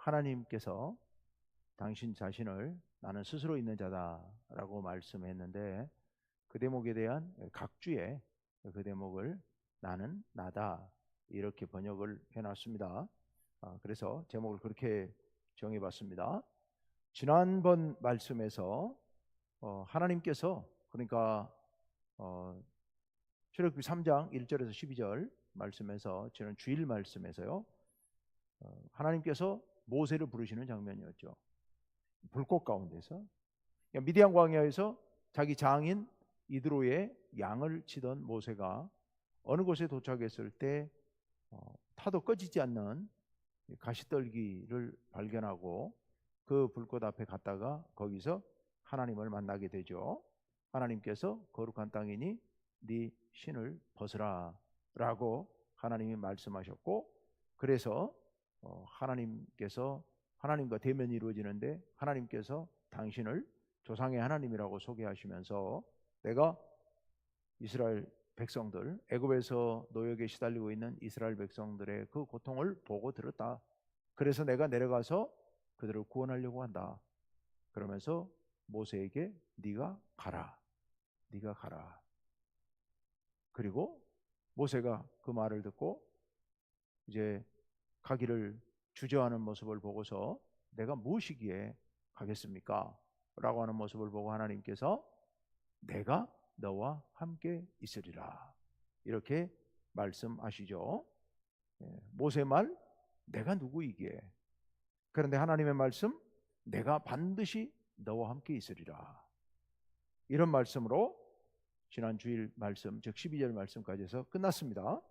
하나님께서 당신 자신을 나는 스스로 있는 자다라고 말씀했는데 그 대목에 대한 각주에 그 대목을 나는 나다 이렇게 번역을 해놨습니다. 그래서 제목을 그렇게 정해봤습니다. 지난번 말씀에서 하나님께서 그러니까 출애굽기 3장 1절에서 12절 말씀에서 저는 주일 말씀에서요 하나님께서 모세를 부르시는 장면이었죠. 불꽃 가운데서 미디안 광야에서 자기 장인 이드로의 양을 치던 모세가 어느 곳에 도착했을 때 타도 꺼지지 않는 가시떨기를 발견하고 그 불꽃 앞에 갔다가 거기서 하나님을 만나게 되죠. 하나님께서 거룩한 땅이니 네 신을 벗으라 라고 하나님이 말씀하셨고, 그래서 하나님께서 하나님과 대면이 이루어지는데 하나님께서 당신을 조상의 하나님이라고 소개하시면서 내가 이스라엘 백성들, 애굽에서 노역에 시달리고 있는 이스라엘 백성들의 그 고통을 보고 들었다. 그래서 내가 내려가서 그들을 구원하려고 한다. 그러면서 모세에게 네가 가라. 네가 가라. 그리고 모세가 그 말을 듣고 이제 가기를 주저하는 모습을 보고서 내가 무엇이기에 가겠습니까? 라고 하는 모습을 보고 하나님께서 내가 너와 함께 있으리라 이렇게 말씀하시죠. 모세 말 내가 누구이기에, 그런데 하나님의 말씀 내가 반드시 너와 함께 있으리라 이런 말씀으로 지난 주일 말씀 즉 12절 말씀까지 해서 끝났습니다.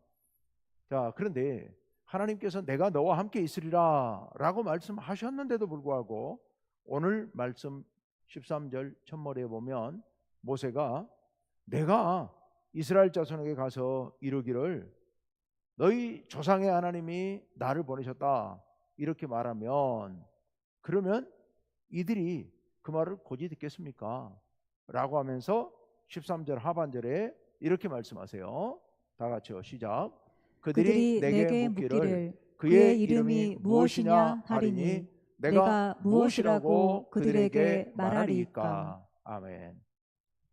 자, 그런데 하나님께서 내가 너와 함께 있으리라 라고 말씀하셨는데도 불구하고 오늘 말씀 13절 첫머리에 보면 모세가 내가 이스라엘 자손에게 가서 이르기를 너희 조상의 하나님이 나를 보내셨다 이렇게 말하면 그러면 이들이 그 말을 고지 듣겠습니까? 라고 하면서 13절 하반절에 이렇게 말씀하세요. 다 같이요, 시작. 그들이 내게 묻기를 그의 이름이 무엇이냐 하리니 내가 무엇이라고 그들에게 말하리이까. 아멘.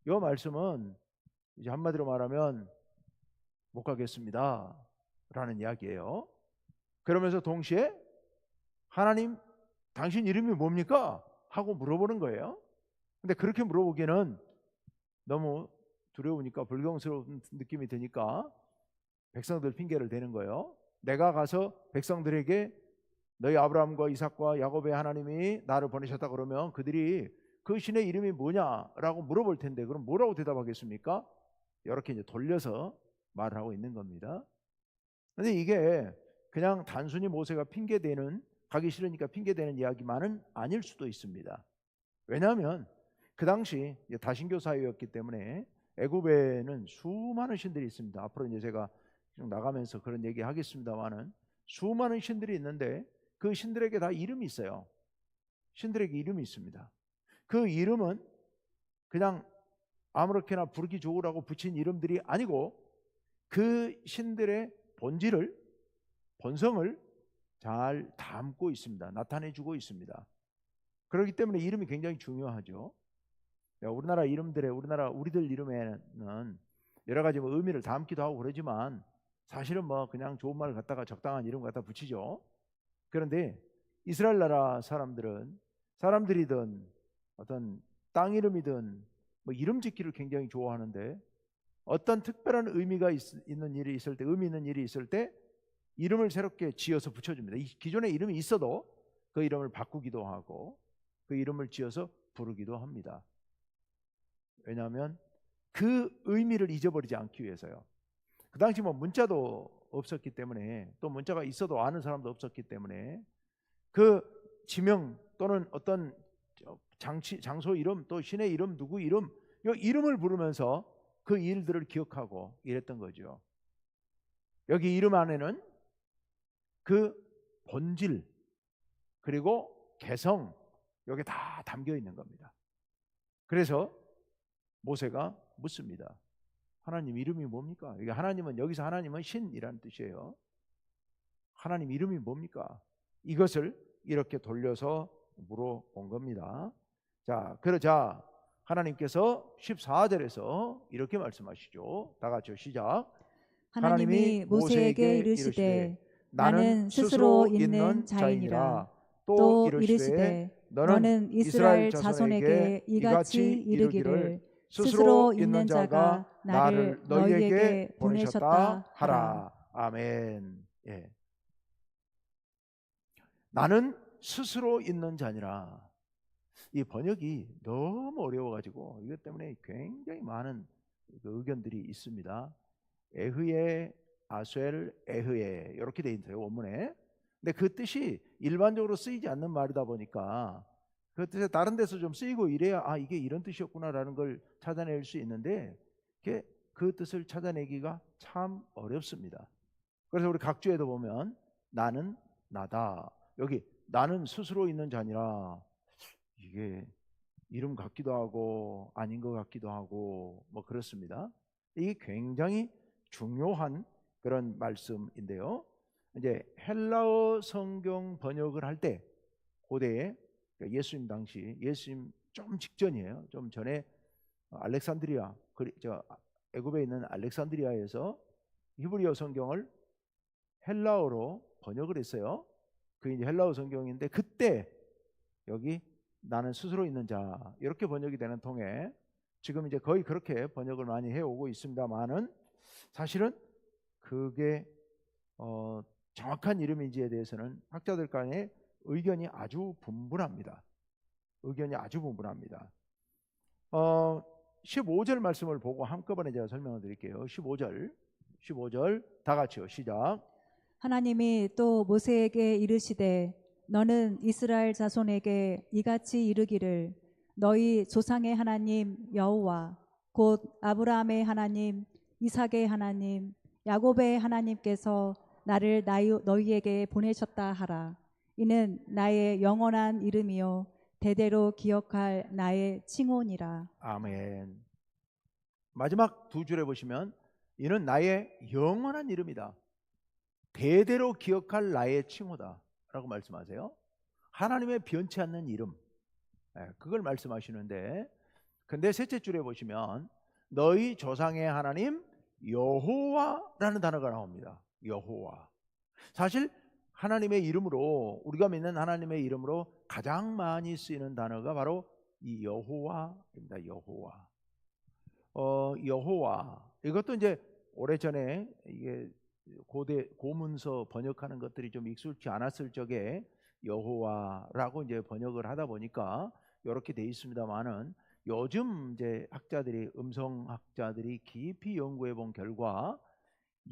이 말씀은 이제 한마디로 말하면 못 가겠습니다 라는 이야기예요. 그러면서 동시에 하나님 당신 이름이 뭡니까? 하고 물어보는 거예요. 근데 그렇게 물어보기에는 너무 두려우니까 불경스러운 느낌이 드니까 백성들 핑계를 대는 거예요. 내가 가서 백성들에게 너희 아브라함과 이삭과 야곱의 하나님이 나를 보내셨다 그러면 그들이 그 신의 이름이 뭐냐라고 물어볼 텐데 그럼 뭐라고 대답하겠습니까? 이렇게 이제 돌려서 말을 하고 있는 겁니다. 근데 이게 그냥 단순히 모세가 핑계대는, 가기 싫으니까 핑계대는 이야기만은 아닐 수도 있습니다. 왜냐하면 그 당시 다신교 사회였기 때문에 애굽에는 수많은 신들이 있습니다. 앞으로 이제 제가 좀 나가면서 그런 얘기 하겠습니다만은 수많은 신들이 있는데 그 신들에게 다 이름이 있어요. 신들에게 이름이 있습니다. 그 이름은 그냥 아무렇게나 부르기 좋으라고 붙인 이름들이 아니고 그 신들의 본질을, 본성을 잘 담고 있습니다. 나타내주고 있습니다. 그렇기 때문에 이름이 굉장히 중요하죠. 우리나라 이름들에, 우리들 이름에는 여러 가지 의미를 담기도 하고 그러지만 사실은 그냥 좋은 말을 갖다가 적당한 이름 갖다 붙이죠. 그런데 이스라엘 나라 사람들이든 어떤 땅 이름이든 이름 짓기를 굉장히 좋아하는데 어떤 특별한 의미가 있는 일이 있을 때, 의미 있는 일이 있을 때 이름을 새롭게 지어서 붙여줍니다. 기존에 이름이 있어도 그 이름을 바꾸기도 하고 그 이름을 지어서 부르기도 합니다. 왜냐하면 그 의미를 잊어버리지 않기 위해서요. 그 당시 문자도 없었기 때문에, 또 문자가 있어도 아는 사람도 없었기 때문에 그 지명 또는 어떤 장소 이름, 또 신의 이름, 누구 이름, 이 이름을 부르면서 그 일들을 기억하고 이랬던 거죠. 여기 이름 안에는 그 본질 그리고 개성, 여기 다 담겨 있는 겁니다. 그래서 모세가 묻습니다. 하나님 이름이 뭡니까? 이게 하나님은, 여기서 하나님은 신이라는 뜻이에요. 하나님 이름이 뭡니까? 이것을 이렇게 돌려서 물어본 겁니다. 자, 그러자 하나님께서 14절에서 이렇게 말씀하시죠. 다 같이요, 시작. 하나님이 모세에게 이르시되 나는 스스로 있는 자이니라. 또 이르시되 너는 이스라엘 자손에게 이같이 이르기를 스스로 있는 자가 나를 너희에게 보내셨다 하라. 아멘. 예. 나는 스스로 있는 자니라. 이 번역이 너무 어려워가지고 이것 때문에 굉장히 많은 의견들이 있습니다. 에흐에, 아셀, 에흐에 이렇게 돼 있어요, 원문에. 근데 그 뜻이 일반적으로 쓰이지 않는 말이다 보니까 그 뜻에 다른 데서 좀 쓰이고 이래야 이게 이런 뜻이었구나라는 걸 찾아낼 수 있는데 그 뜻을 찾아내기가 참 어렵습니다. 그래서 우리 각주에도 보면 나는 나다. 여기 나는 스스로 있는 자니라. 이게 이름 같기도 하고 아닌 것 같기도 하고 뭐 그렇습니다. 이게 굉장히 중요한 그런 말씀인데요. 이제 헬라어 성경 번역을 할 때 고대에 예수님 당시 예수님 좀 직전이에요. 좀 전에 알렉산드리아 애굽에 있는 알렉산드리아에서 히브리어 성경을 헬라어로 번역을 했어요. 그게 이제 헬라어 성경인데 그때 여기 나는 스스로 있는 자 이렇게 번역이 되는 통에 지금 이제 거의 그렇게 번역을 많이 해오고 있습니다만은 사실은 그게 정확한 이름인지에 대해서는 학자들 간에 의견이 아주 분분합니다. 15절 말씀을 보고 한꺼번에 제가 설명을 드릴게요. 15절 다 같이요, 시작. 하나님이 또 모세에게 이르시되 너는 이스라엘 자손에게 이같이 이르기를 너희 조상의 하나님 여호와 곧 아브라함의 하나님 이삭의 하나님 야곱의 하나님께서 나를 너희에게 보내셨다 하라. 이는 나의 영원한 이름이요 대대로 기억할 나의 칭호니라. 아멘. 마지막 두 줄에 보시면 이는 나의 영원한 이름이다. 대대로 기억할 나의 칭호다 라고 말씀하세요. 하나님의 변치 않는 이름, 그걸 말씀하시는데, 근데 셋째 줄에 보시면 너희 조상의 하나님 여호와라는 단어가 나옵니다. 여호와. 사실 하나님의 이름으로, 우리가 믿는 하나님의 이름으로 가장 많이 쓰이는 단어가 바로 이 여호와입니다. 여호와. 여호와. 이것도 이제 오래전에 이게 고문서 번역하는 것들이 좀 익숙치 않았을 적에 여호와라고 이제 번역을 하다 보니까 이렇게 돼 있습니다만은 요즘 이제 음성학자들이 깊이 연구해 본 결과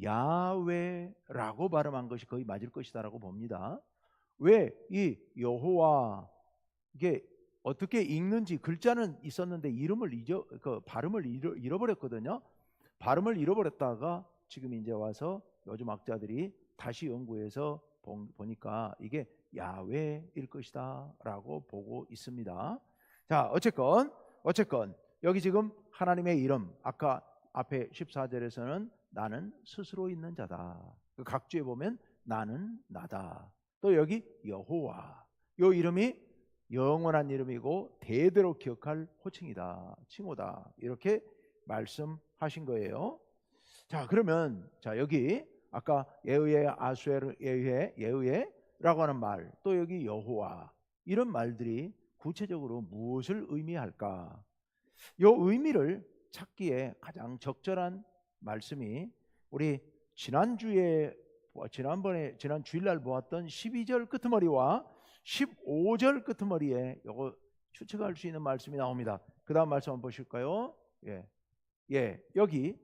야훼라고 발음한 것이 거의 맞을 것이다라고 봅니다. 왜 이 여호와 이게 어떻게 읽는지 글자는 있었는데 발음을 잃어버렸거든요. 발음을 잃어버렸다가 지금 이제 와서 요즘 학자들이 다시 연구해서 보니까 이게 야훼일 것이다 라고 보고 있습니다. 자, 어쨌건 여기 지금 하나님의 이름, 아까 앞에 14절에서는 나는 스스로 있는 자다. 그 각주에 보면 나는 나다. 또 여기 여호와, 이 이름이 영원한 이름이고 대대로 기억할 호칭이다, 칭호다, 이렇게 말씀하신 거예요. 자, 그러면 여기 아까 예후에, 아수엘, 예후에라고 하는 말, 또 여기 여호와, 이런 말들이 구체적으로 무엇을 의미할까? 이 의미를 찾기에 가장 적절한 말씀이 우리 지난 주일날 보았던 12절 끄트머리와 15절 끄트머리에 이거 추측할 수 있는 말씀이 나옵니다. 그 다음 말씀 한번 보실까요? 여기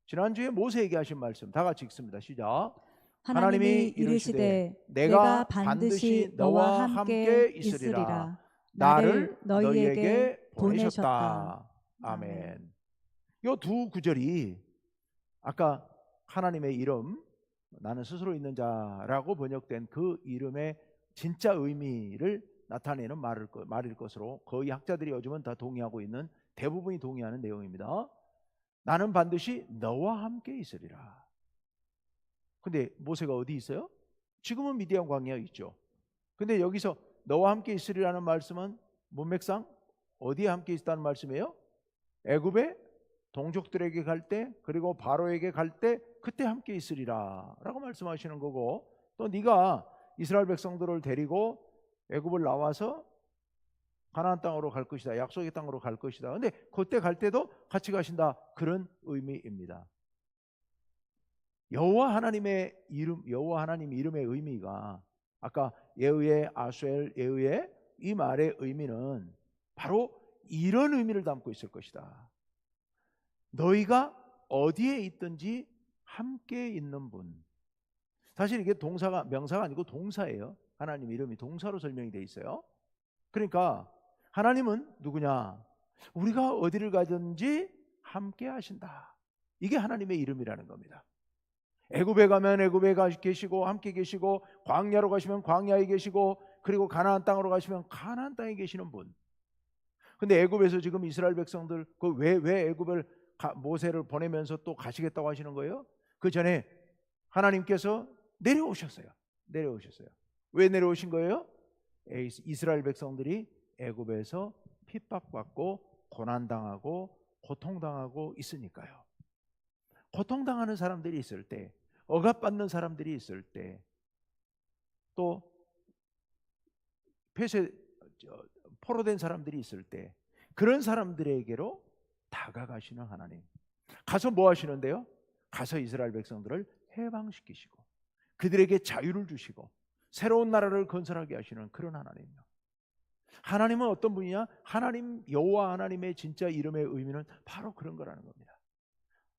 지난주에 모세에게 하신 말씀 다 같이 읽습니다. 시작. 하나님이 이르시되 내가 반드시 너와 함께 있으리라. 나를 너희에게 보내셨다. 아멘. 이 두 구절이 아까 하나님의 이름, 나는 스스로 있는 자라고 번역된 그 이름의 진짜 의미를 나타내는 말일 것으로 거의 학자들이 요즘은 다 동의하고 있는, 대부분이 동의하는 내용입니다. 나는 반드시 너와 함께 있으리라. 근데 모세가 어디 있어요? 지금은 미디안 광야에 있죠. 근데 여기서 너와 함께 있으리라는 말씀은 문맥상 어디에 함께 있다는 말씀이에요? 애굽의 동족들에게 갈 때, 그리고 바로에게 갈 때 그때 함께 있으리라 라고 말씀하시는 거고, 또 네가 이스라엘 백성들을 데리고 애굽을 나와서 가나안 땅으로 갈 것이다, 약속의 땅으로 갈 것이다. 근데 그때 갈 때도 같이 가신다, 그런 의미입니다. 여호와 하나님의 이름, 여호와 하나님 이름의 의미가 아까 예후의 아수엘 예후의 이 말의 의미는 바로 이런 의미를 담고 있을 것이다. 너희가 어디에 있든지 함께 있는 분. 사실 이게 동사가 명사가 아니고 동사예요. 하나님 이름이 동사로 설명이 돼 있어요. 그러니까 하나님은 누구냐? 우리가 어디를 가든지 함께 하신다. 이게 하나님의 이름이라는 겁니다. 애굽에 가면 애굽에 계시고 함께 계시고, 광야로 가시면 광야에 계시고, 그리고 가나안 땅으로 가시면 가나안 땅에 계시는 분. 근데 애굽에서 지금 이스라엘 백성들 왜 애굽을 모세를 보내면서 또 가시겠다고 하시는 거예요? 그 전에 하나님께서 내려오셨어요. 왜 내려오신 거예요? 이스라엘 백성들이 애굽에서 핍박받고 고난당하고 고통당하고 있으니까요. 고통당하는 사람들이 있을 때, 억압받는 사람들이 있을 때, 또 포로된 사람들이 있을 때, 그런 사람들에게로 다가가시는 하나님. 가서 뭐 하시는데요? 가서 이스라엘 백성들을 해방시키시고 그들에게 자유를 주시고 새로운 나라를 건설하게 하시는 그런 하나님이요. 하나님은 어떤 분이냐? 하나님, 여호와 하나님의 진짜 이름의 의미는 바로 그런 거라는 겁니다.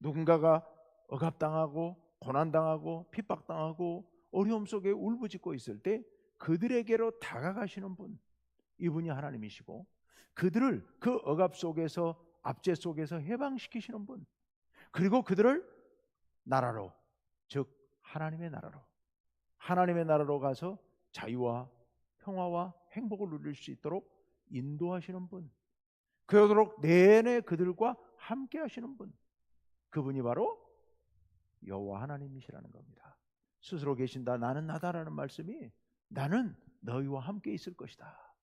누군가가 억압당하고 고난당하고 핍박당하고 어려움 속에 울부짖고 있을 때 그들에게로 다가가시는 분, 이분이 하나님이시고, 그들을 그 억압 속에서, 압제 속에서 해방시키시는 분, 그리고 그들을 나라로, 즉 하나님의 나라로 가서 자유와 평화와 행복을 누릴 수 있도록 인도하시는 분, 그러도록 내내 그들과 함께 하시는 분, 그분이 바로 여호와 하나님이시라는 겁니다. 스스로 계신다, 나는 나다라는 말씀이 나는 너희와 함께 있을 것이다,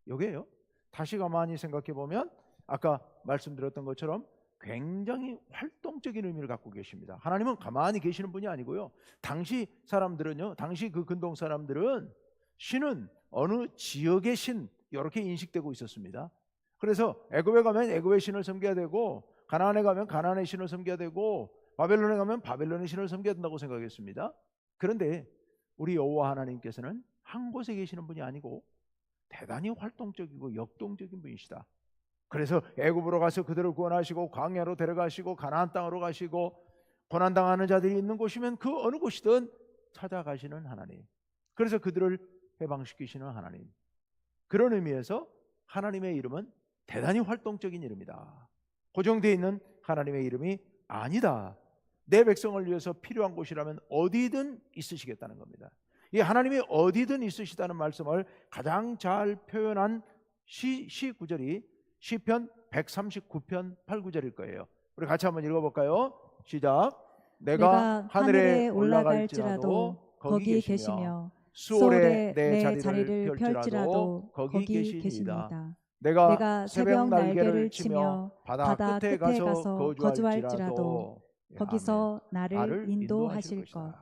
이게요. 다시 가만히 생각해 보면 아까 말씀드렸던 것처럼 굉장히 활동적인 의미를 갖고 계십니다. 하나님은 가만히 계시는 분이 아니고요. 당시 사람들은요, 당시 그 근동 사람들은 신은 어느 지역의 신 이렇게 인식되고 있었습니다. 그래서 애굽에 가면 애굽의 신을 섬겨야 되고, 가나안에 가면 가나안의 신을 섬겨야 되고, 바벨론에 가면 바벨론의 신을 섬겨야 된다고 생각했습니다. 그런데 우리 여호와 하나님께서는 한 곳에 계시는 분이 아니고 대단히 활동적이고 역동적인 분이시다. 그래서 애굽으로 가서 그들을 구원하시고, 광야로 데려가시고, 가나안 땅으로 가시고, 고난당하는 자들이 있는 곳이면 그 어느 곳이든 찾아가시는 하나님, 그래서 그들을 해방시키시는 하나님. 그런 의미에서 하나님의 이름은 대단히 활동적인 이름이다. 고정되어 있는 하나님의 이름이 아니다. 내 백성을 위해서 필요한 곳이라면 어디든 있으시겠다는 겁니다. 이 하나님이 어디든 있으시다는 말씀을 가장 잘 표현한 시 구절이 시편 139편 8, 9절일 거예요. 우리 같이 한번 읽어볼까요? 시작. 내가 하늘에 올라갈지라도 거기 계시며 수월에 내 자리를 펼지라도 거기 계시니이다. 내가 새벽 날개를 치며 바다 끝에 가서 거주할지라도 거기서 나를 인도하실 것.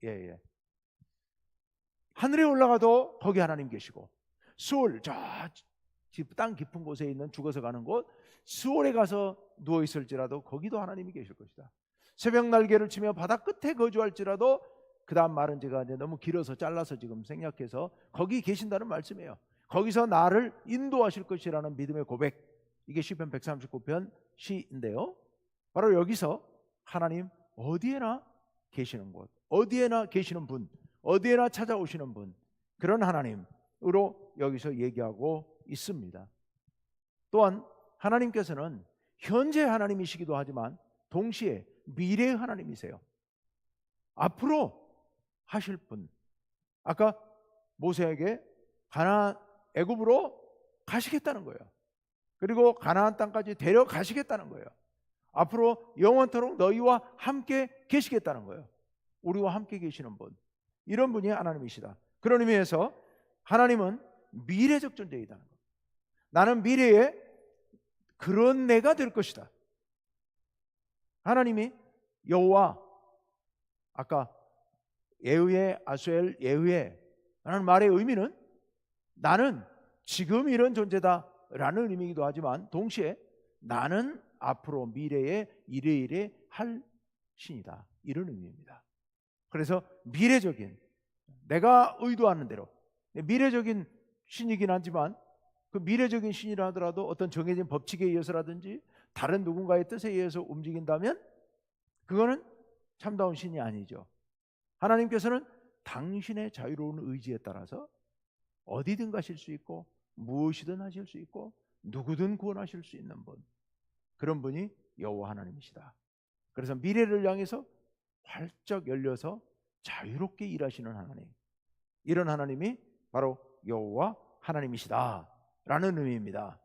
예. 하늘에 올라가도 거기 하나님 계시고, 수월, 저 땅 깊은 곳에 있는 죽어서 가는 곳 수월에 가서 누워 있을지라도 거기도 하나님이 계실 것이다. 새벽 날개를 치며 바다 끝에 거주할지라도, 그 다음 말은 제가 이제 너무 길어서 잘라서 지금 생략해서 거기 계신다는 말씀이에요. 거기서 나를 인도하실 것이라는 믿음의 고백, 이게 시편 139편 시인데요. 바로 여기서 하나님 어디에나 계시는 곳, 어디에나 계시는 분, 어디에나 찾아오시는 분, 그런 하나님으로 여기서 얘기하고 있습니다. 또한 하나님께서는 현재 하나님이시기도 하지만 동시에 미래의 하나님이세요. 앞으로 하실 분, 아까 모세에게 애굽으로 가시겠다는 거예요. 그리고 가나안 땅까지 데려가시겠다는 거예요. 앞으로 영원토록 너희와 함께 계시겠다는 거예요. 우리와 함께 계시는 분, 이런 분이 하나님이시다. 그런 의미에서 하나님은 미래적 존재이다는 것. 나는 미래에 그런 내가 될 것이다. 하나님이 여호와, 아까 예후에, 아수엘, 예후에 라는 말의 의미는 나는 지금 이런 존재다 라는 의미이기도 하지만 동시에 나는 앞으로 미래에 이래이래 할 신이다, 이런 의미입니다. 그래서 미래적인, 내가 의도하는 대로 미래적인 신이긴 하지만 그 미래적인 신이라 하더라도 어떤 정해진 법칙에 의해서라든지 다른 누군가의 뜻에 의해서 움직인다면 그거는 참다운 신이 아니죠. 하나님께서는 당신의 자유로운 의지에 따라서 어디든 가실 수 있고 무엇이든 하실 수 있고 누구든 구원하실 수 있는 분, 그런 분이 여호와 하나님이시다. 그래서 미래를 향해서 활짝 열려서 자유롭게 일하시는 하나님, 이런 하나님이 바로 여호와 하나님이시다 라는 의미입니다.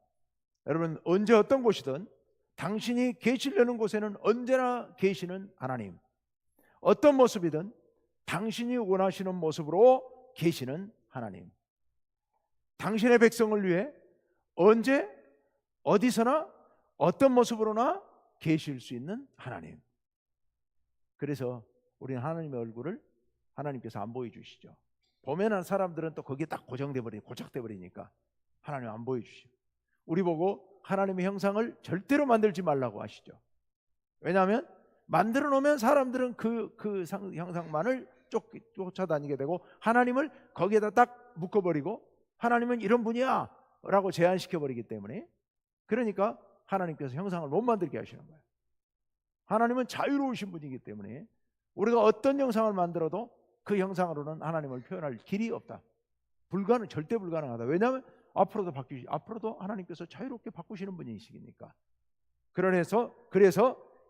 여러분, 언제 어떤 곳이든 당신이 계시려는 곳에는 언제나 계시는 하나님, 어떤 모습이든 당신이 원하시는 모습으로 계시는 하나님, 당신의 백성을 위해 언제 어디서나 어떤 모습으로나 계실 수 있는 하나님. 그래서 우리는 하나님의 얼굴을 하나님께서 안 보여주시죠. 보면은 사람들은 또 거기에 딱 고착돼 버리니까 하나님 안 보여주시죠. 우리 보고 하나님의 형상을 절대로 만들지 말라고 하시죠. 왜냐하면 만들어 놓으면 사람들은 그 형상만을 쫓아다니게 되고 하나님을 거기에다 딱 묶어버리고 하나님은 이런 분이야 라고 제한시켜버리기 때문에, 그러니까 하나님께서 형상을 못 만들게 하시는 거예요. 하나님은 자유로우신 분이기 때문에 우리가 어떤 형상을 만들어도 그 형상으로는 하나님을 표현할 길이 없다. 절대 불가능하다. 왜냐하면 앞으로도 하나님께서 자유롭게 바꾸시는 분이시니까. 그래서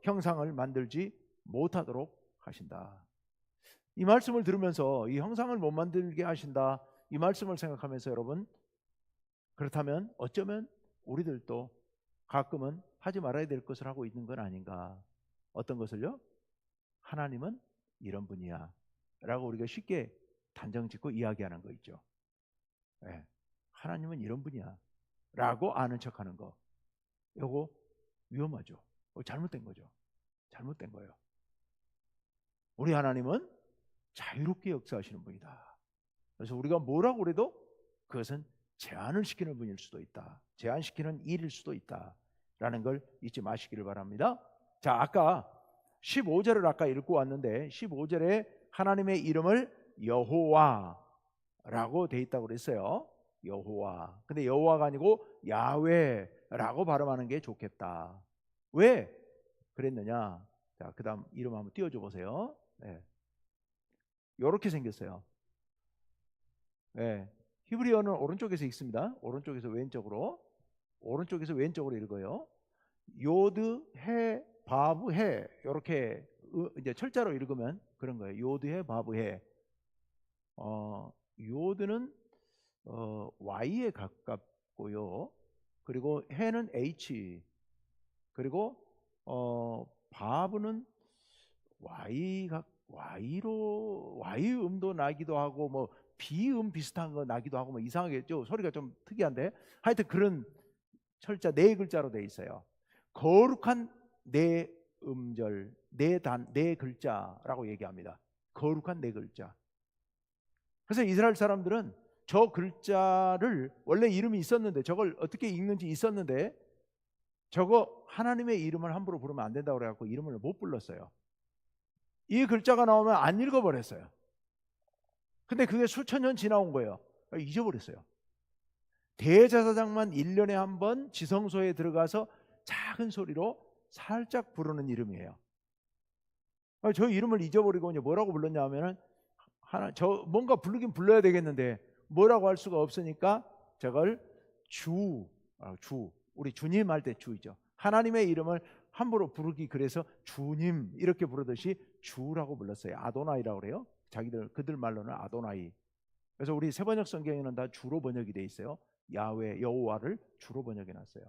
형상을 만들지 못하도록 하신다. 이 말씀을 들으면서 이 형상을 못 만들게 하신다, 이 말씀을 생각하면서 여러분, 그렇다면 어쩌면 우리들도 가끔은 하지 말아야 될 것을 하고 있는 건 아닌가. 어떤 것을요? 하나님은 이런 분이야 라고 우리가 쉽게 단정짓고 이야기하는 거 있죠. 네. 하나님은 이런 분이야 라고 아는 척하는 거, 이거 위험하죠. 잘못된 거죠. 잘못된 거예요. 우리 하나님은 자유롭게 역사하시는 분이다. 그래서 우리가 뭐라고 그래도 그것은 제한을 시키는 분일 수도 있다, 제한시키는 일일 수도 있다 라는 걸 잊지 마시기를 바랍니다. 자, 아까 15절을 아까 읽고 왔는데 15절에 하나님의 이름을 여호와라고 돼 있다고 그랬어요. 여호와. 근데 여호와가 아니고 야훼라고 발음하는 게 좋겠다. 왜 그랬느냐? 자, 그 다음 이름 한번 띄워줘 보세요. 네. 이렇게 생겼어요. 네. 히브리어는 오른쪽에서 읽습니다. 오른쪽에서 왼쪽으로 읽어요. 요드 해 바브 해, 이렇게 이제 철자로 읽으면 그런 거예요. 요드 해 바브 해. 요드는 Y에 가깝고요. 그리고 해는 H, 그리고 바브는 Y 음도 나기도 하고 뭐 B음 비슷한 거 나기도 하고 뭐 이상하겠죠. 소리가 좀 특이한데 하여튼 그런 철자 네 글자로 돼 있어요. 거룩한 네 음절, 네 글자라고 얘기합니다. 거룩한 네 글자. 그래서 이스라엘 사람들은 저 글자를 원래 이름이 있었는데 저걸 어떻게 읽는지 있었는데 저거 하나님의 이름을 함부로 부르면 안 된다고 그래갖고 이름을 못 불렀어요. 이 글자가 나오면 안 읽어버렸어요. 근데 그게 수천 년 지나온 거예요. 잊어버렸어요. 대제사장만 1년에 한 번 지성소에 들어가서 작은 소리로 살짝 부르는 이름이에요. 저 이름을 잊어버리고 이제 뭐라고 불렀냐 하면은 뭔가 부르긴 불러야 되겠는데 뭐라고 할 수가 없으니까 저걸 우리 주님 할 때 주이죠. 하나님의 이름을 함부로 부르기 그래서 주님 이렇게 부르듯이 주라고 불렀어요. 아도나이라고 그래요. 그들 말로는 아도나이. 그래서 우리 새번역 성경에는 다 주로 번역이 돼 있어요. 야훼, 여호와를 주로 번역해 놨어요.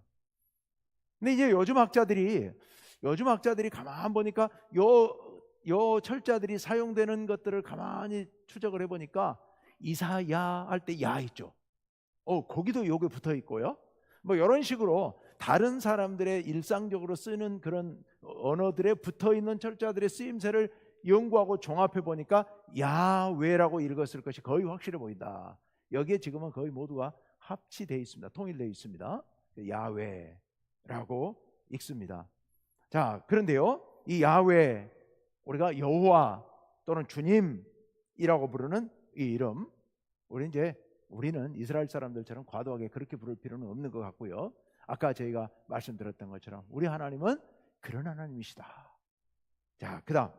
근데 이제 요즘 학자들이 가만 보니까 요 철자들이 사용되는 것들을 가만히 추적을 해보니까 이사야 할 때 야 있죠. 거기도 요게 붙어 있고요. 뭐 이런 식으로 다른 사람들의 일상적으로 쓰는 그런 언어들에 붙어 있는 철자들의 쓰임새를 연구하고 종합해 보니까 야외라고 읽었을 것이 거의 확실해 보인다. 여기에 지금은 거의 모두가 합치되어 있습니다. 통일되어 있습니다. 야외라고 읽습니다. 자, 그런데요, 이 야외, 우리가 여호와 또는 주님이라고 부르는 이 이름, 우리는 이스라엘 사람들처럼 과도하게 그렇게 부를 필요는 없는 것 같고요. 아까 저희가 말씀드렸던 것처럼 우리 하나님은 그런 하나님이시다. 자, 그다음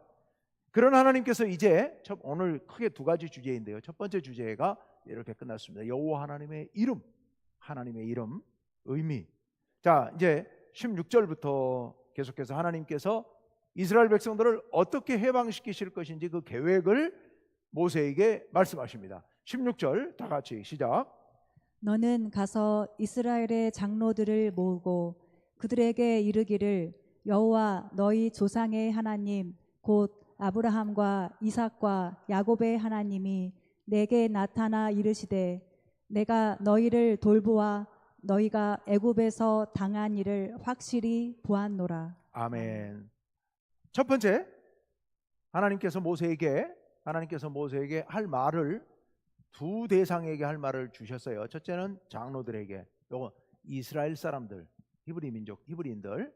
그런 하나님께서 이제 오늘 크게 두 가지 주제인데요. 첫 번째 주제가 이렇게 끝났습니다. 여호와 하나님의 이름, 하나님의 이름, 의미. 자, 이제 16절부터 계속해서 하나님께서 이스라엘 백성들을 어떻게 해방시키실 것인지 그 계획을 모세에게 말씀하십니다. 16절 다 같이 시작. 너는 가서 이스라엘의 장로들을 모으고 그들에게 이르기를 여호와 너희 조상의 하나님 곧 아브라함과 이삭과 야곱의 하나님이 내게 나타나 이르시되 내가 너희를 돌보아 너희가 애굽에서 당한 일을 확실히 보았노라. 아멘. 첫 번째, 하나님께서 모세에게 할 말을 두 대상에게 할 말을 주셨어요. 첫째는 장로들에게, 요거 이스라엘 사람들, 히브리 민족, 히브리인들.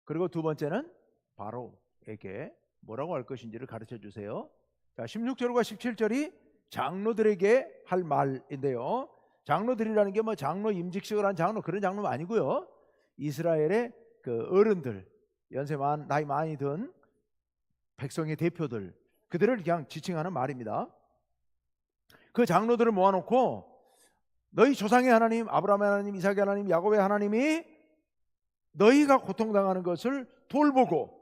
그리고 두 번째는 바로에게 뭐라고 할 것인지를 가르쳐 주세요. 자, 16절과 17절이 장로들에게 할 말인데요. 장로들이라는 게 뭐 장로 임직식을 한 장로, 그런 장로가 아니고요. 이스라엘의 그 어른들, 나이 많이 든 백성의 대표들, 그들을 그냥 지칭하는 말입니다. 그 장로들을 모아놓고 너희 조상의 하나님, 아브라함의 하나님, 이삭의 하나님, 야곱의 하나님이 너희가 고통당하는 것을 돌보고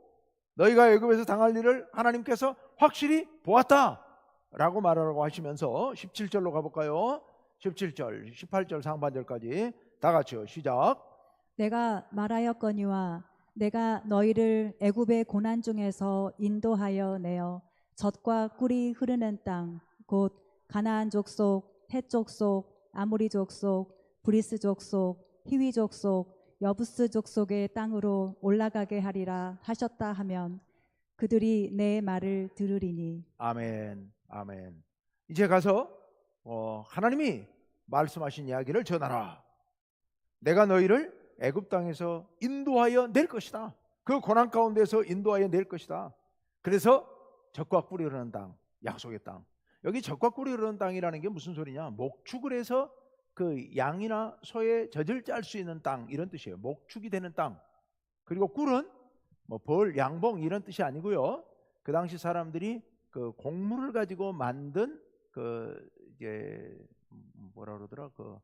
너희가 애굽에서 당할 일을 하나님께서 확실히 보았다라고 말하라고 하시면서 17절로 가볼까요? 17절, 18절 상반절까지 다 같이요. 시작. 내가 말하였거니와 내가 너희를 애굽의 고난 중에서 인도하여 내어 젖과 꿀이 흐르는 땅 곧 가나안 족속, 헷 족속, 아모리 족속, 브리스 족속, 히위 족속, 여부스 족속의 땅으로 올라가게 하리라 하셨다 하면 그들이 내 말을 들으리니. 아멘. 아멘. 이제 가서 하나님이 말씀하신 이야기를 전하라. 내가 너희를 애굽 땅에서 인도하여 낼 것이다. 그 고난 가운데서 인도하여 낼 것이다. 그래서 젖과 꿀이 흐르는 땅, 약속의 땅. 여기 젖과 꿀이 흐르는 땅이라는 게 무슨 소리냐? 목축을 해서 그 양이나 소의 젖을 짤 수 있는 땅, 이런 뜻이에요. 목축이 되는 땅. 그리고 꿀은 뭐 벌, 양봉 이런 뜻이 아니고요. 그 당시 사람들이 그 곡물을 가지고 만든 그 이제 뭐라 그러더라, 그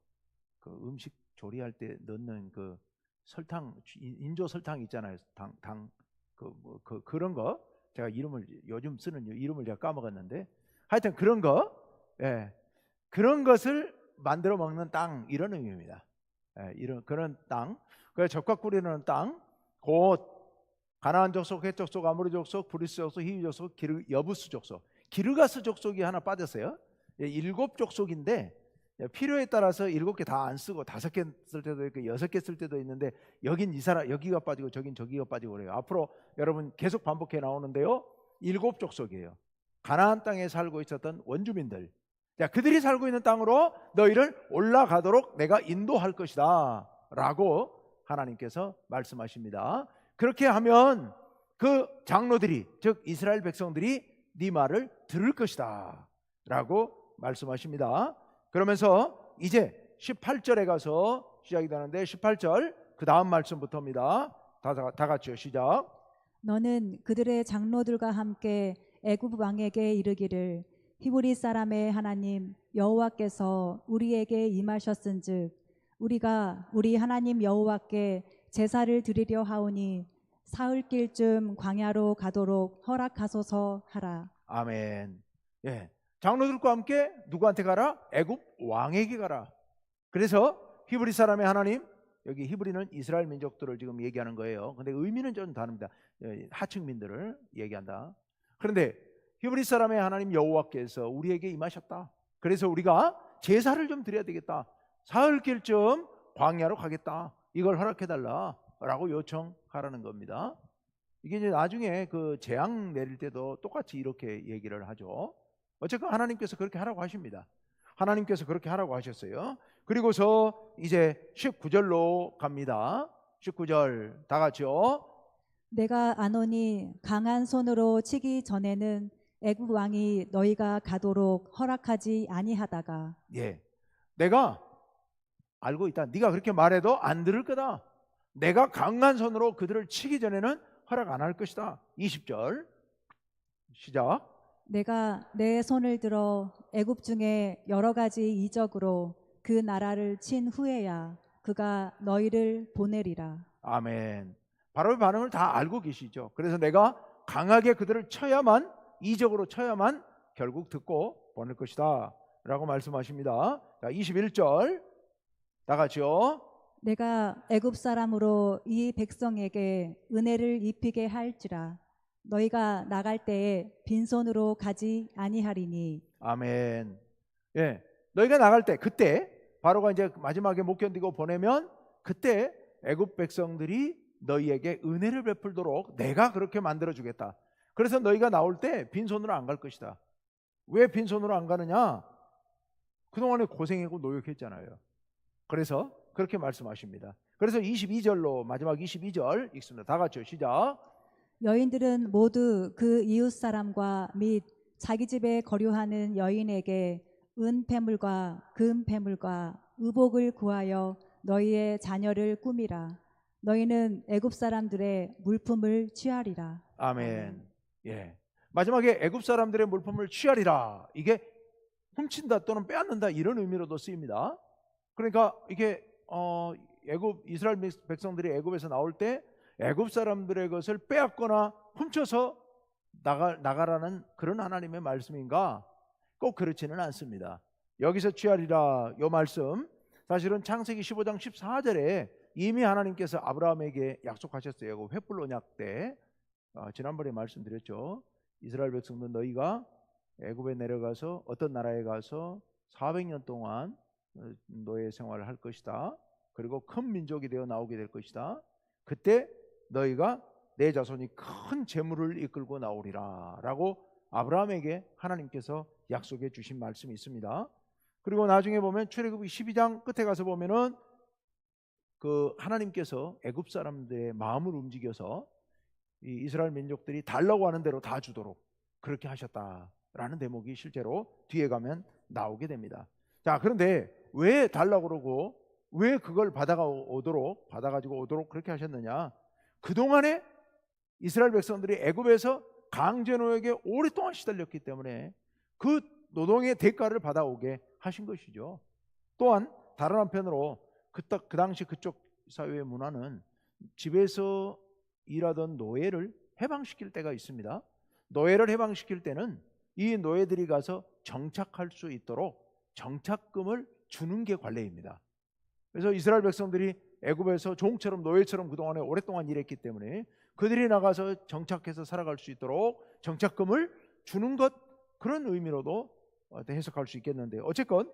음식 조리할 때 넣는 그 설탕, 인조 설탕 있잖아요. 그런 거 제가 요즘 쓰는 이름을 제가 까먹었는데, 하여튼 그런 거, 그런 것을 만들어 먹는 땅, 이런 의미입니다. 그런 땅. 그래서 젖과 꿀이 흐르는 땅, 곧 가나안 족속, 헷 족속, 아모리 족속, 브리스 족속, 히위 족속, 여부스 족속. 기르가스 족속이 하나 빠졌어요. 7 족속인데 필요에 따라서 7개 다 안 쓰고 5개 쓸 때도 있고 6개 쓸 때도 있는데, 여기가 빠지고 저기가 빠지고 그래요. 앞으로 여러분 계속 반복해 나오는데요. 7 족속이에요. 가나안 땅에 살고 있었던 원주민들. 자, 그들이 살고 있는 땅으로 너희를 올라가도록 내가 인도할 것이다 라고 하나님께서 말씀하십니다. 그렇게 하면 그 장로들이, 즉 이스라엘 백성들이 네 말을 들을 것이다 라고 말씀하십니다. 그러면서 이제 18절에 가서 시작이 되는데, 18절 그 다음 말씀부터입니다. 다 같이요. 시작. 너는 그들의 장로들과 함께 애굽 왕에게 이르기를 히브리 사람의 하나님 여호와께서 우리에게 임하셨은즉 우리가 우리 하나님 여호와께 제사를 드리려 하오니 사흘길쯤 광야로 가도록 허락하소서 하라. 아멘. 예, 장로들과 함께 누구한테 가라? 애굽 왕에게 가라. 그래서 히브리 사람의 하나님, 여기 히브리는 이스라엘 민족들을 지금 얘기하는 거예요. 근데 의미는 좀 다릅니다. 하층민들을 얘기한다. 그런데 히브리 사람의 하나님 여호와께서 우리에게 임하셨다. 그래서 우리가 제사를 좀 드려야 되겠다. 사흘길쯤 광야로 가겠다. 이걸 허락해달라라고 요청하라는 겁니다. 이게 이제 나중에 그 재앙 내릴 때도 똑같이 이렇게 얘기를 하죠. 어쨌건 하나님께서 그렇게 하라고 하십니다. 하나님께서 그렇게 하라고 하셨어요. 그리고서 이제 19절로 갑니다. 19절 다 같이요. 내가 아노니 강한 손으로 치기 전에는 애굽 왕이 너희가 가도록 허락하지 아니하다가 예, 내가 알고 있다. 네가 그렇게 말해도 안 들을 거다. 내가 강한 손으로 그들을 치기 전에는 허락 안 할 것이다. 20절 시작. 내가 내 손을 들어 애굽 중에 여러 가지 이적으로 그 나라를 친 후에야 그가 너희를 보내리라. 아멘. 바로 이 반응을 다 알고 계시죠. 그래서 내가 강하게 그들을 쳐야만, 이적으로 쳐야만 결국 듣고 보낼 것이다 라고 말씀하십니다. 자, 21절 다 같이요. 내가 애굽 사람으로 이 백성에게 은혜를 입히게 할지라 너희가 나갈 때에 빈손으로 가지 아니하리니. 아멘. 예, 너희가 나갈 때 그때 바로가 이제 마지막에 못 견디고 보내면 그때 애굽 백성들이 너희에게 은혜를 베풀도록 내가 그렇게 만들어 주겠다. 그래서 너희가 나올 때 빈손으로 안 갈 것이다. 왜 빈손으로 안 가느냐? 그동안에 고생하고 노력했잖아요. 그래서 그렇게 말씀하십니다. 그래서 22절로 마지막 22절 읽습니다. 다 같이요. 시작. 여인들은 모두 그 이웃 사람과 및 자기 집에 거류하는 여인에게 은폐물과 금폐물과 의복을 구하여 너희의 자녀를 꾸미라. 너희는 애굽 사람들의 물품을 취하리라. 아멘. 예. 마지막에 애굽 사람들의 물품을 취하리라. 이게 훔친다 또는 빼앗는다 이런 의미로도 쓰입니다. 그러니까 이게 애굽 이스라엘 백성들이 애굽에서 나올 때 애굽 사람들의 것을 빼앗거나 훔쳐서 나가라는 그런 하나님의 말씀인가? 꼭 그렇지는 않습니다. 여기서 취하리라 요 말씀 사실은 창세기 15장 14절에 이미 하나님께서 아브라함에게 약속하셨어요. 횃불 언약 때 지난번에 말씀드렸죠. 이스라엘 백성들 너희가 애굽에 내려가서 어떤 나라에 가서 400년 동안 노예 생활을 할 것이다. 그리고 큰 민족이 되어 나오게 될 것이다. 그때 너희가 내 자손이 큰 재물을 이끌고 나오리라 라고 아브라함에게 하나님께서 약속해 주신 말씀이 있습니다. 그리고 나중에 보면 출애굽기 12장 끝에 가서 보면은 그 하나님께서 애굽 사람들의 마음을 움직여서 이 이스라엘 민족들이 달라고 하는 대로 다 주도록 그렇게 하셨다라는 대목이 실제로 뒤에 가면 나오게 됩니다. 자, 그런데 왜 달라고 그러고 왜 그걸 받아가지고 오도록 그렇게 하셨느냐? 그동안에 이스라엘 백성들이 애굽에서 강제 노역에 오랫동안 시달렸기 때문에 그 노동의 대가를 받아오게 하신 것이죠. 또한 다른 한편으로 그 당시 그쪽 사회의 문화는 집에서 일하던 노예를 해방시킬 때가 있습니다. 노예를 해방시킬 때는 이 노예들이 가서 정착할 수 있도록 정착금을 주는 게 관례입니다. 그래서 이스라엘 백성들이 애굽에서 종처럼 노예처럼 그동안에 오랫동안 일했기 때문에 그들이 나가서 정착해서 살아갈 수 있도록 정착금을 주는 것 그런 의미로도 해석할 수 있겠는데 어쨌건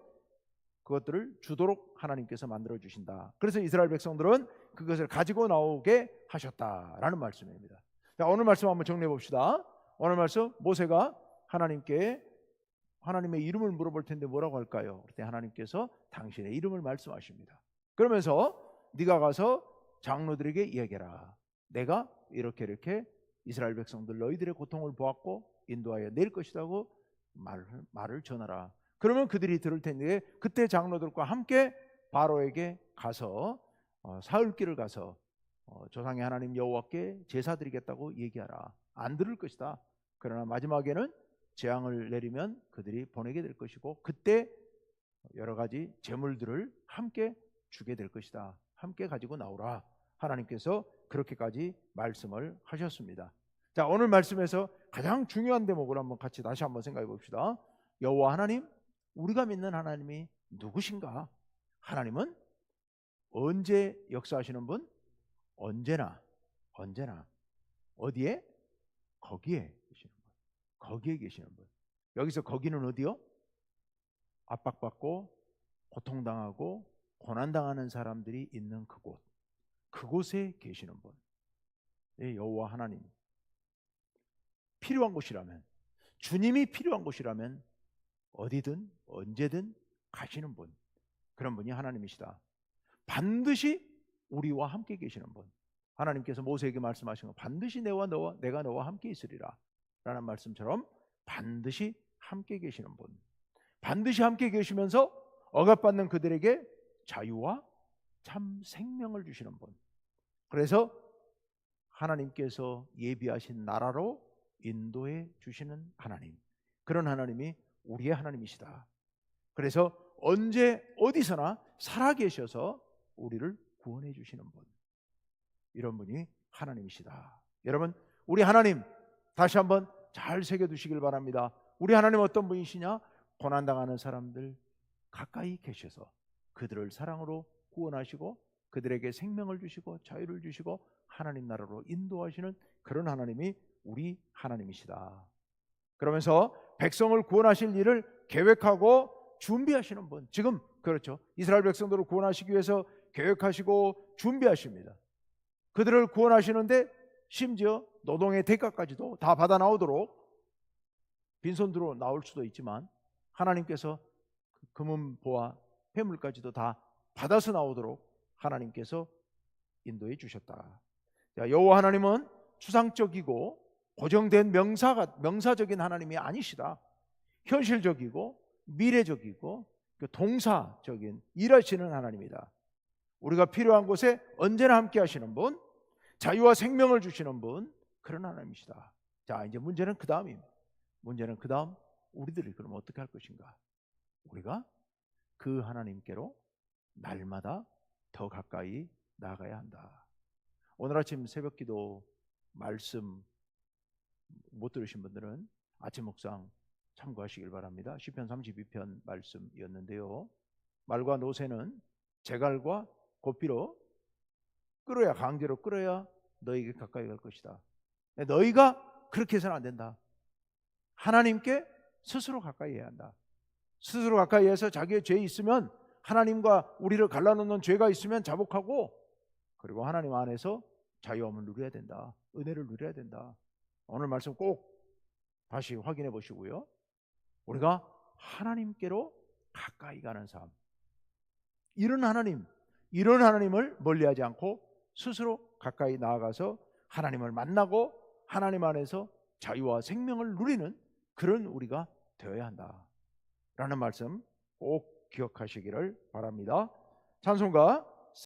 그것들을 주도록 하나님께서 만들어 주신다. 그래서 이스라엘 백성들은 그것을 가지고 나오게 하셨다라는 말씀입니다. 자, 오늘 말씀 한번 정리해 봅시다. 오늘 말씀 모세가 하나님께 하나님의 이름을 물어볼 텐데 뭐라고 할까요? 그때 하나님께서 당신의 이름을 말씀하십니다. 그러면서 네가 가서 장로들에게 이야기해라. 내가 이렇게 이스라엘 백성들 너희들의 고통을 보았고 인도하여 낼 것이라고 말을 전하라. 그러면 그들이 들을 텐데 그때 장로들과 함께 바로에게 가서 사흘길을 가서 조상의 하나님 여호와께 제사 드리겠다고 얘기하라. 안 들을 것이다. 그러나 마지막에는 재앙을 내리면 그들이 보내게 될 것이고 그때 여러 가지 재물들을 함께 주게 될 것이다. 함께 가지고 나오라. 하나님께서 그렇게까지 말씀을 하셨습니다. 자, 오늘 말씀에서 가장 중요한 대목을 한번 같이 다시 한번 생각해 봅시다. 여호와 하나님, 우리가 믿는 하나님이 누구신가? 하나님은 언제 역사하시는 분? 언제나 어디에? 거기에 계시는 분. 거기에 계시는 분. 여기서 거기는 어디요? 압박받고 고통당하고 고난당하는 사람들이 있는 그곳에 계시는 분, 여호와 하나님. 필요한 곳이라면, 주님이 필요한 곳이라면 어디든 언제든 가시는 분, 그런 분이 하나님이시다. 반드시 우리와 함께 계시는 분. 하나님께서 모세에게 말씀하신 거, 반드시 내가 너와 함께 있으리라 라는 말씀처럼 반드시 함께 계시는 분, 반드시 함께 계시면서 억압받는 그들에게 자유와 참 생명을 주시는 분. 그래서 하나님께서 예비하신 나라로 인도해 주시는 하나님, 그런 하나님이 우리의 하나님이시다. 그래서 언제 어디서나 살아계셔서 우리를 구원해 주시는 분, 이런 분이 하나님이시다. 여러분, 우리 하나님 다시 한번 잘 새겨두시길 바랍니다. 우리 하나님 어떤 분이시냐? 고난당하는 사람들 가까이 계셔서 그들을 사랑으로 구원하시고 그들에게 생명을 주시고 자유를 주시고 하나님 나라로 인도하시는 그런 하나님이 우리 하나님이시다. 그러면서 백성을 구원하실 일을 계획하고 준비하시는 분, 지금 그렇죠, 이스라엘 백성들을 구원하시기 위해서 계획하시고 준비하십니다. 그들을 구원하시는데 심지어 노동의 대가까지도 다 받아 나오도록, 빈손으로 나올 수도 있지만 하나님께서 금은보화 폐물까지도 다 받아서 나오도록 하나님께서 인도해 주셨다. 여호와 하나님은 추상적이고 고정된 명사적인 하나님이 아니시다. 현실적이고 미래적이고 동사적인 일하시는 하나님이다. 우리가 필요한 곳에 언제나 함께 하시는 분, 자유와 생명을 주시는 분, 그런 하나님이시다. 자, 이제 문제는 그 다음입니다. 문제는 그 다음 우리들이 그럼 어떻게 할 것인가? 우리가 그 하나님께로 날마다 더 가까이 나아가야 한다. 오늘 아침 새벽기도 말씀 못 들으신 분들은 아침 묵상 참고하시길 바랍니다. 시편 32편 말씀이었는데요, 말과 노새는 제갈과 고삐로 끌어야, 강제로 끌어야 너에게 가까이 갈 것이다. 너희가 그렇게 해서는 안 된다. 하나님께 스스로 가까이 해야 한다. 스스로 가까이 해서 자기의 죄 있으면, 하나님과 우리를 갈라놓는 죄가 있으면 자복하고, 그리고 하나님 안에서 자유함을 누려야 된다. 은혜를 누려야 된다. 오늘 말씀 꼭 다시 확인해 보시고요, 우리가 하나님께로 가까이 가는 삶, 이런 하나님을 멀리하지 않고 스스로 가까이 나아가서 하나님을 만나고 하나님 안에서 자유와 생명을 누리는 그런 우리가 되어야 한다 라는 말씀 꼭 기억하시기를 바랍니다. 찬송가